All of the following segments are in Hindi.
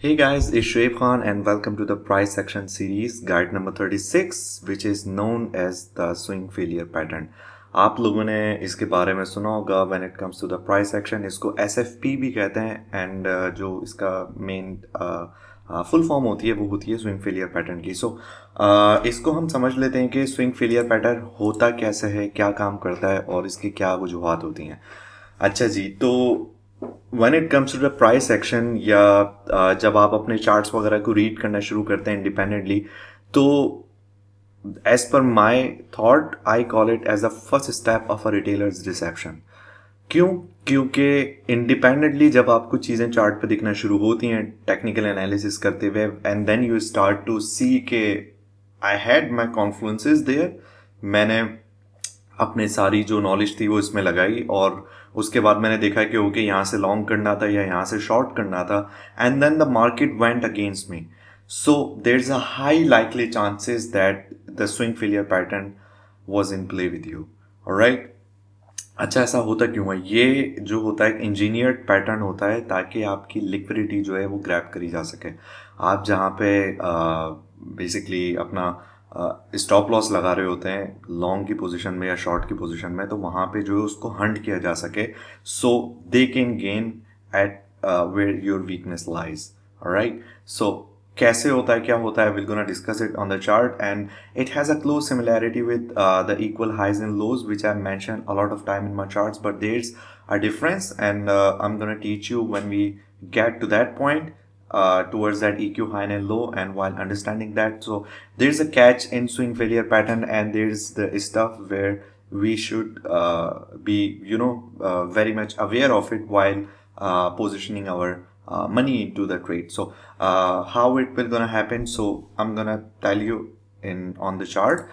Hey guys, it's Shoaib Khan and welcome to the price action series guide number 36 which is known as the swing failure pattern. आप लोगों ने इसके बारे में सुना होगा when it comes to the price action. इसको SFP भी कहते हैं and जो इसका मेन फुल फॉर्म होती है वो होती है स्विंग फेलियर पैटर्न की. इसको हम समझ लेते हैं कि स्विंग फेलियर पैटर्न होता कैसे है, क्या काम करता है और इसकी क्या वजूहत होती हैं. अच्छा जी, तो when it comes to the price action या जब आप अपने चार्ट्स वगैरह को रीड करना शुरू करते हैं इंडिपेंडेंटली, तो as per my thought I call it as the first step of a retailers reception. क्यों? क्योंकि इंडिपेंडेंटली जब आपको चीज़ें चार्ट पे दिखना शुरू होती हैं टेक्निकल एनालिसिस करते हुए and then you start to see के आई हैड माई कॉन्फ्लुएंसेस देयर, मैंने अपने सारी जो नॉलेज थी वो इसमें लगाई और उसके बाद मैंने देखा कि ओके यहाँ से लॉन्ग करना था या यहाँ से शॉर्ट करना था and then the market went against me. So there is a high likely chances that the swing failure pattern was in play with you. Alright, अच्छा ऐसा होता क्यों है? ये जो होता है इंजीनियर्ड पैटर्न होता है ताकि आपकी लिक्विडिटी जो है वो ग्रैब करी जा सके. आप जहाँ पे बेसिकली अपना स्टॉप लॉस लगा रहे होते हैं लॉन्ग की पोजीशन में या शॉर्ट की पोजीशन में, तो वहाँ पे जो है उसको हंट किया जा सके so they can gain at where your weakness lies. Alright, so कैसे होता है, क्या होता है, will gonna discuss it on the chart and it has a close similarity with the equal highs and lows which I mention a lot of time in my charts, but there is a difference and I'm going to teach you when we get to that point towards that EQ high and low. And while understanding that, so there's a catch in swing failure pattern and there's the stuff where we should be very much aware of it while positioning our money into the trade. So how it will gonna happen, so I'm gonna tell you in on the chart.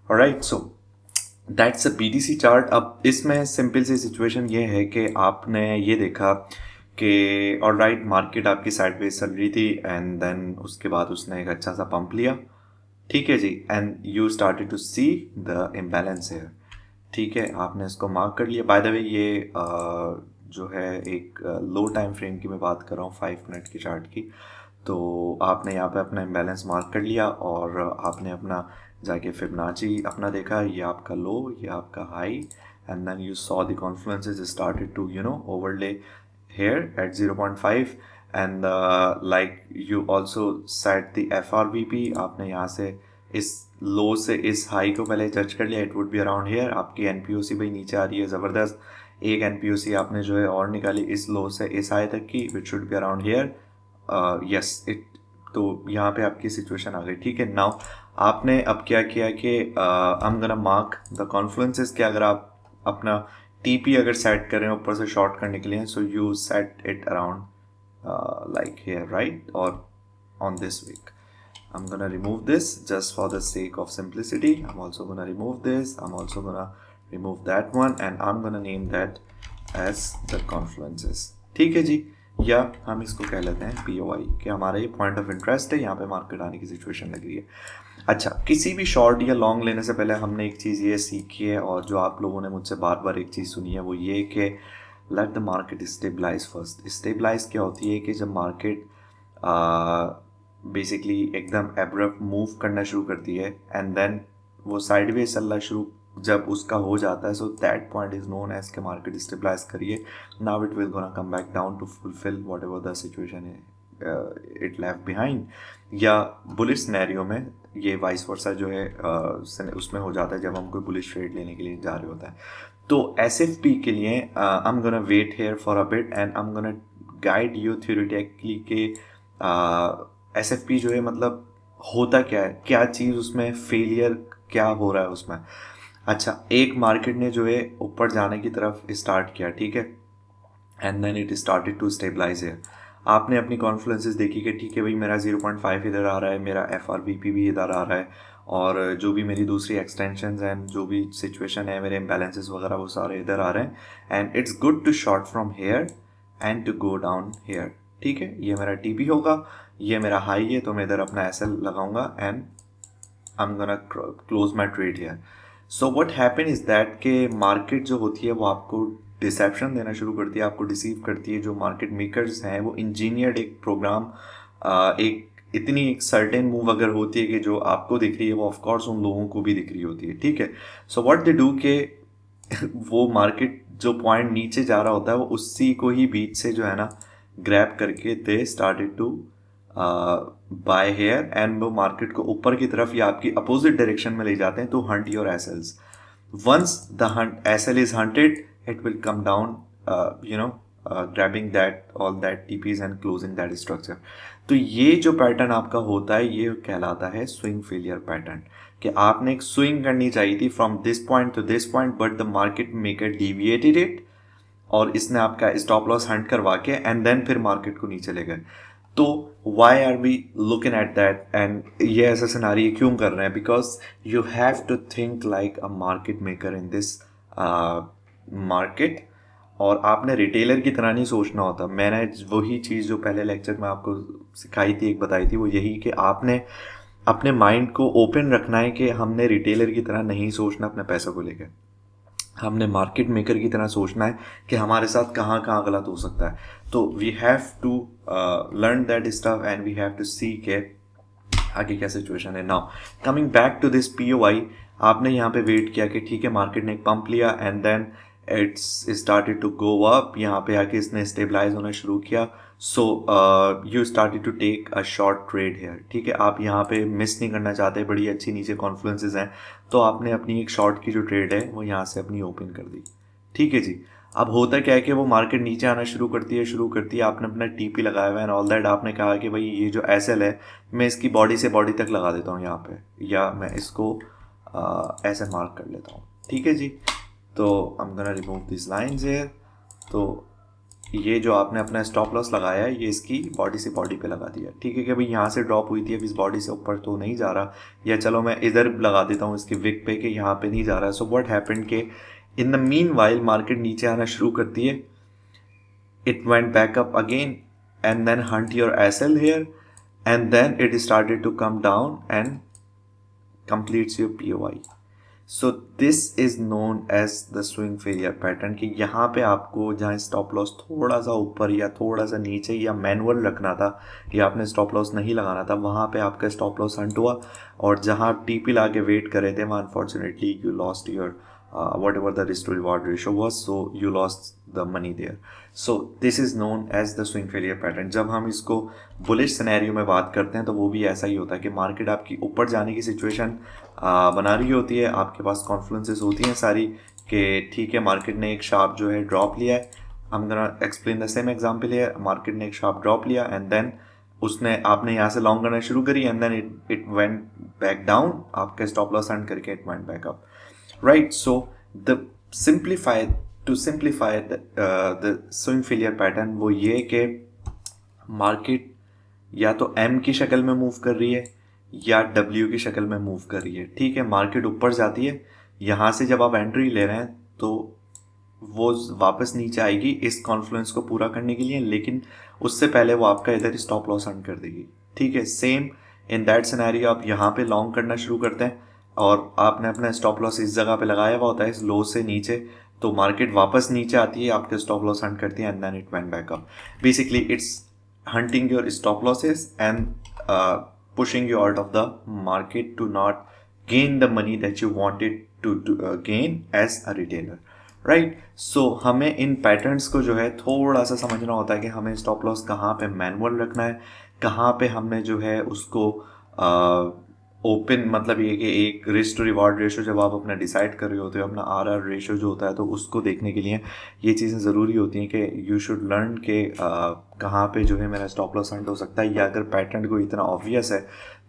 All right, so that's a BTC chart. अब इसमें सिंपल सी सिचुएशन ये है कि आपने ये देखा कि ऑलराइट मार्केट आपकी साइडवेज चल रही थी एंड देन उसके बाद उसने एक अच्छा सा पंप लिया, ठीक है जी, and you started to see the imbalance है. ठीक है, आपने इसको मार्क कर लिया. बाय द वे ये जो है एक लो टाइम फ्रेम की मैं बात कर रहा हूँ, 5 मिनट की चार्ट की. तो आपने यहाँ पे अपना इम्बैलेंस मार्क कर लिया और आपने अपना जाके फिबोनाची अपना देखा, ये आपका लो, ये आपका high, and then you saw the confluences started to overlay here at 0.5 and like you also set the FRVP. आपने यहाँ से इस लो से इस हाई को पहले जज कर लिया, it would be around hair. आपकी NPOC भाई नीचे आ रही है ज़बरदस्त, एक NPOC आपने जो है और निकाली इस लो से इस हाई तक की, which should be around hair. Yes it, तो यहाँ पे आपकी सिचुएशन आ गई. ठीक है, नाउ आपने अब क्या किया कि I am gonna mark the confluences कि अगर आप अपना TP अगर सेट करें ऊपर से शॉर्ट करने के लिए, so you set it around like here, right, और on this week. I'm gonna remove this just for the sake of simplicity. I'm also gonna remove this. I'm also gonna remove that one and I'm gonna name that as the confluences. ठीक है जी, या हम इसको कह लेते हैं POI कि हमारा ये पॉइंट ऑफ इंटरेस्ट है, यहाँ पे मार्केट आने की सिचुएशन लग रही है. अच्छा, किसी भी शॉर्ट या लॉन्ग लेने से पहले हमने एक चीज़ ये सीखी है और जो आप लोगों ने मुझसे बार बार एक चीज़ सुनी है, वो ये कि let the market stabilise first. Stabilise क्या होती है कि जब मार्केट बेसिकली एकदम एब्रप्ट मूव करना शुरू करती है एंड देन वो साइडवेज चलना शुरू जब उसका हो जाता है, so that point is known as के मार्केट स्टेबलाइज करिए. Now it will gonna come back down to fulfil whatever the situation it left behind. या बुलिश सिनेरियो में ये वाइस वर्सा जो है उसमें हो जाता है जब हम कोई बुलिश ट्रेड लेने के लिए जा रहे होता है. तो SFP के लिए I am gonna wait here for a bit and I am gonna guide you theoretically के SFP जो है मतलब होता क्या है, क्या चीज़ उसमें फेलियर क्या हो रहा है उसमें. अच्छा, एक मार्केट ने जो है ऊपर जाने की तरफ स्टार्ट किया, ठीक है, and then it started to stabilise है. आपने अपनी कॉन्फ्लुएंसेस देखी कि ठीक है भाई मेरा 0.5 इधर आ रहा है, मेरा FRVP भी इधर आ रहा है और जो भी मेरी दूसरी एक्सटेंशंस एंड जो भी सिचुएशन है, मेरे इम्बैलेंसेस वगैरह वो सारे इधर आ रहे हैं and it's good to short from here and to go down here. ठीक है, ये मेरा TP होगा, ये मेरा हाई है, तो मैं इधर अपना SL लगाऊंगा and I am gonna close my trade here. So what happen is that कि मार्केट जो होती है वो आपको डिसेप्शन देना शुरू करती है, आपको डिसीव करती है. जो मार्केट मेकर्स हैं वो इंजीनियर्ड एक प्रोग्राम एक इतनी एक सर्टेन मूव अगर होती है कि जो आपको दिख रही है वो ऑफकोर्स उन लोगों को भी दिख रही होती है, ठीक है। सो व्हाट दे डू के वो मार्केट जो पॉइंट नीचे जा रहा होता है वो उसी को ही बीच से जो है ना ग्रैब करके they started to buy here, and वो मार्केट को ऊपर की तरफ या आपकी अपोजिट डायरेक्शन में ले जाते हैं to hunt your SLs. once the SL is hunted, it will come down, grabbing that all that TPs and closing that structure. तो ये जो पैटर्न आपका होता है ये कहलाता है स्विंग फेलियर पैटर्न, कि आपने एक स्विंग करनी चाहिए थी from this point two this point, but the market maker deviated it, और इसने आपका स्टॉप लॉस हंट करवा के एंड देन फिर मार्केट को नीचे ले गए। तो why are we looking at that, and ये ऐसा सिनारी क्यों कर रहे हैं? Because you have to think like a market maker in this market, और आपने रिटेलर की तरह नहीं सोचना होता। मैंने वही चीज़ जो पहले लेक्चर में आपको सिखाई थी, एक बताई थी, वो यही कि आपने अपने माइंड को ओपन रखना है कि हमने रिटेलर की तरह नहीं सोचना अपने पैसों को लेकर, हमने मार्केट मेकर की तरह सोचना है कि हमारे साथ कहाँ कहाँ गलत हो सकता है। तो we have to learn that stuff and we have to see के आगे क्या सिचुएशन है। Now coming back to this POI, आपने यहाँ पे वेट किया कि ठीक है मार्केट ने एक पंप लिया and then it's started to go up, यहाँ पे आके इसने स्टेबलाइज होना शुरू किया। So you started to take a short trade here, ठीक है। आप यहाँ पे मिस नहीं करना चाहते, बड़ी अच्छी नीचे कॉन्फ्लुएंसेस हैं, तो आपने अपनी एक शॉर्ट की जो ट्रेड है वो यहाँ से अपनी ओपन कर दी, ठीक है जी। अब होता क्या है कि वो मार्केट नीचे आना शुरू करती है, आपने अपना TP लगाया हुआ है एंड ऑल दैट, आपने कहा कि भाई ये जो SL है मैं इसकी बॉडी से बॉडी तक लगा देता हूँ यहाँ पे, या मैं इसको ऐसे मार्क कर लेता हूँ, ठीक है जी। तो आई am gonna remove this lines here. तो ये जो आपने अपना स्टॉप लॉस लगाया है ये इसकी बॉडी से बॉडी पे लगा दिया, ठीक है, कि भाई यहाँ से ड्रॉप हुई थी, अब इस बॉडी से ऊपर तो नहीं जा रहा, या चलो मैं इधर लगा देता हूँ इसकी विक पे कि यहाँ पे नहीं जा रहा है। सो व्हाट हैपेंड के in the mean while market नीचे आना शुरू करती है, it went back up again and then hunt your SL here, and then it started to come down and completes your POI. So this is known as the swing failure pattern, कि यहाँ पे आपको जहाँ स्टॉप लॉस थोड़ा सा ऊपर या थोड़ा सा नीचे या मैनुअल रखना था, या आपने स्टॉप लॉस नहीं लगाना था, वहाँ पे आपका स्टॉप लॉस हंट हुआ, और जहाँ आप TP ला के वेट कर रहे थे वहाँ unfortunately you lost your whatever the risk to reward ratio was, so you lost the money there. So this is known as the swing failure pattern. जब हम इसको बुलिश सिनेरियो में बात करते हैं तो वो भी ऐसा ही होता है कि मार्केट आपकी ऊपर जाने की सिचुएशन बना रही होती है, आपके पास कॉन्फ्लुएंसेस होती हैं सारी कि ठीक है मार्केट ने एक शार्प जो है ड्रॉप लिया है। I'm gonna explain the same example here. Market ने एक शार्प ड्रॉप लिया एंड देन उसने आपने यहाँ से लॉन्ग करना शुरू करी and then it went back down, आपके स्टॉप लॉस एंड करके it went back up, right? So to simplify the swing failure pattern वो ये कि मार्केट या तो M की शक्ल में मूव कर रही है या W की शक्ल में मूव कर रही है, ठीक है। मार्केट ऊपर जाती है, यहाँ से जब आप एंट्री ले रहे हैं तो वो वापस नीचे आएगी इस कॉन्फ्लुएंस को पूरा करने के लिए, लेकिन उससे पहले वो आपका इधर स्टॉप लॉस हंट कर देगी, ठीक है। सेम इन दैट सिनेरियो आप यहाँ पे लॉन्ग करना शुरू करते हैं और आपने अपना स्टॉप लॉस इस जगह पे लगाया हुआ होता है, इस लो से नीचे, तो मार्केट वापस नीचे आती है, आपके स्टॉप लॉस हंट करती है and then it went back up. Basically it's hunting your stop losses and pushing you out of the market to not gain the money that you wanted to gain as a retailer, right. So हमें इन पैटर्न्स को जो है थोड़ा सा समझना होता है कि हमें स्टॉप लॉस कहाँ पे मैनुअल रखना है, कहाँ पे हमने जो है उसको ओपन, मतलब ये कि एक रिस्क टू रिवॉर्ड रेशो जब आप अपना डिसाइड कर रहे होते हो, अपना RR रेशो जो होता है, तो उसको देखने के लिए ये चीज़ें ज़रूरी होती हैं कि यू शुड लर्न के कहाँ पे जो है मेरा स्टॉप लॉस हंट हो सकता है, या अगर पैटर्न को इतना ऑब्वियस है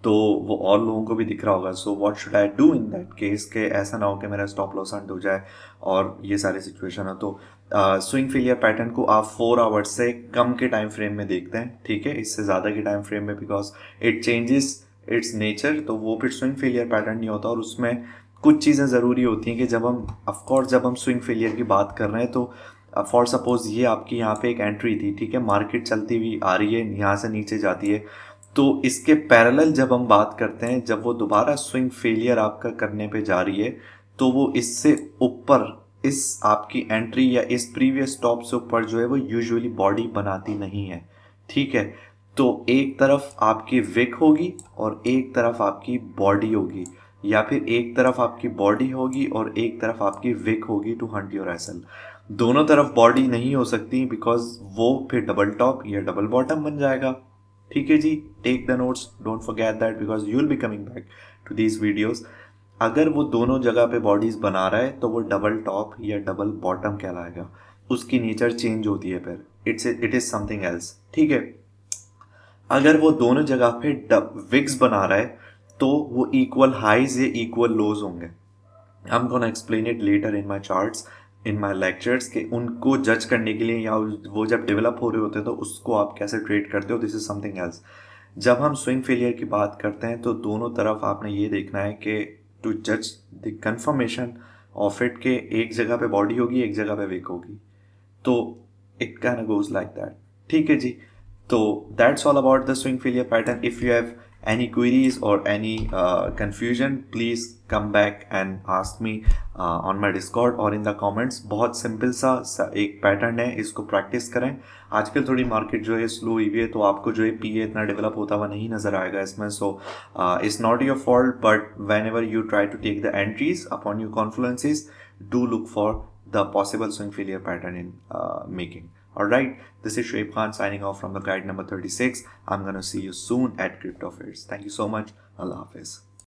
तो वो और लोगों को भी दिख रहा होगा। So what should I do in that case, के ऐसा ना हो कि मेरा स्टॉप लॉस हंट हो जाए और ये सारी सिचुएशन है। तो स्विंग फेलियर पैटर्न को आप 4 आवर्स से कम के टाइम फ्रेम में देखते हैं, ठीक है, इससे ज़्यादा के टाइम फ्रेम में, because it changes it's nature, तो वो फिर स्विंग फेलियर पैटर्न नहीं होता। और उसमें कुछ चीज़ें ज़रूरी होती हैं कि जब हम ऑफकोर्स जब हम स्विंग फेलियर की बात कर रहे हैं तो फॉर सपोज ये आपकी यहाँ पे एक एंट्री थी, ठीक है, मार्केट चलती हुई आ रही है, यहाँ से नीचे जाती है, तो इसके पैरेलल जब हम बात करते हैं, जब वो दोबारा स्विंग फेलियर आपका करने पे जा रही है, तो वो इससे ऊपर, इस आपकी एंट्री या इस प्रीवियस टॉप से ऊपर जो है वो यूजुअली बॉडी बनाती नहीं है, ठीक है। तो एक तरफ आपकी विक होगी और एक तरफ आपकी बॉडी होगी, या फिर एक तरफ आपकी बॉडी होगी और एक तरफ आपकी विक होगी टू हंट योर एसल। दोनों तरफ बॉडी नहीं हो सकती बिकॉज वो फिर डबल टॉप या डबल बॉटम बन जाएगा। ठीक है जी, take the notes, don't forget that because you will be coming back to these videos. अगर वो दोनों जगह पे बॉडीज बना रहा है तो वो डबल टॉप या डबल बॉटम कहलाएगा। उसकी नेचर चेंज होती है, फिर इट इज समथिंग एल्स। ठीक है, अगर वो दोनों जगह पे विग्स बना रहा है तो वो इक्वल हाइज या इक्वल लोज होंगे। आई am gonna explain it later in my charts, in my lectures, कि उनको जज करने के लिए या वो जब डेवलप हो रहे होते हैं तो उसको आप कैसे ट्रेड करते हो, दिस इज समथिंग एल्स। जब हम स्विंग फेलियर की बात करते हैं तो दोनों तरफ आपने ये देखना है कि टू जज द कंफर्मेशन ऑफ इट, के एक जगह पे बॉडी होगी एक जगह पे विक होगी, तो it kind of goes like that। ठीक है जी, तो that's all about the swing failure pattern। If you have any queries or any confusion, please come back and ask me on my Discord or in the comments। बहुत सिंपल सा एक पैटर्न है, इसको प्रैक्टिस करें। आजकल थोड़ी मार्केट जो है स्लो हुई है तो आपको जो है पीए इतना डेवलप होता हुआ नहीं नज़र आएगा इसमें। So it's not your fault, but whenever you try to take the entries upon your confluences, do look for the possible swing failure pattern in making। Alright, this is Shoaib Khan signing off from the guide number 36। I'm gonna see you soon at Crypto Fairs। Thank you so much। Allah Hafiz।